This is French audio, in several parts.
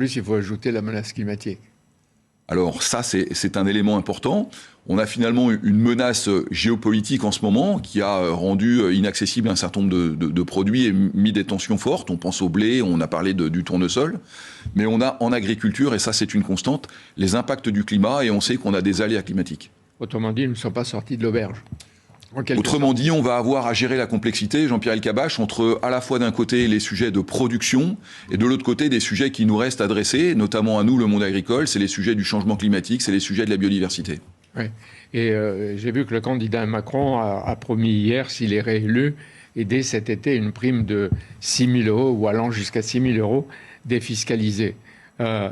plus, il faut ajouter la menace climatique. Alors ça, c'est un élément important. On a finalement une menace géopolitique en ce moment qui a rendu inaccessible un certain nombre de produits et mis des tensions fortes. On pense au blé, on a parlé du tournesol. Mais on a en agriculture, et ça c'est une constante, les impacts du climat et on sait qu'on a des aléas climatiques. Autrement dit, ils ne sont pas sortis de l'auberge. Autrement dit, on va avoir à gérer la complexité, Jean-Pierre Elkabbach, entre à la fois d'un côté les sujets de production et de l'autre côté des sujets qui nous restent adressés, notamment à nous, le monde agricole, c'est les sujets du changement climatique, c'est les sujets de la biodiversité. Oui. Et j'ai vu que le candidat Macron a promis hier, s'il est réélu, et dès cet été, une prime de 6 000 € ou allant jusqu'à 6 000 € défiscalisée,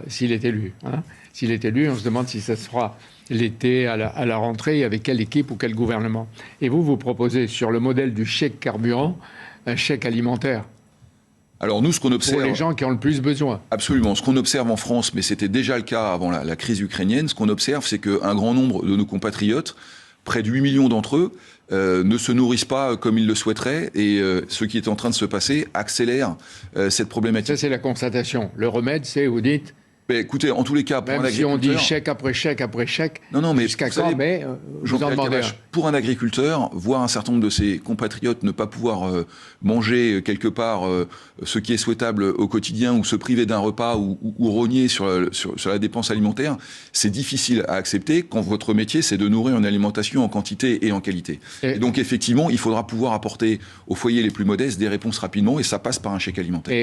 s'il est élu. Hein. S'il est élu, on se demande si ça sera l'été, à la rentrée, avec quelle équipe ou quel gouvernement. Et vous proposez, sur le modèle du chèque carburant, un chèque alimentaire. Alors nous, ce qu'on observe... Pour les gens qui ont le plus besoin. Absolument. Ce qu'on observe en France, mais c'était déjà le cas avant la crise ukrainienne, ce qu'on observe, c'est qu'un grand nombre de nos compatriotes, près de 8 millions d'entre eux, ne se nourrissent pas comme ils le souhaiteraient. Et ce qui est en train de se passer accélère cette problématique. Ça, c'est la constatation. Le remède, c'est, vous dites... Mais écoutez, en tous les cas, pour un agriculteur... Même si on dit chèque après chèque après chèque, non, mais jusqu'à quand, mais vous en demandez un. Pour un agriculteur, voir un certain nombre de ses compatriotes ne pas pouvoir manger quelque part ce qui est souhaitable au quotidien, ou se priver d'un repas, ou rogner sur la dépense alimentaire, c'est difficile à accepter quand votre métier, c'est de nourrir une alimentation en quantité et en qualité. Et donc, effectivement, il faudra pouvoir apporter aux foyers les plus modestes des réponses rapidement, et ça passe par un chèque alimentaire.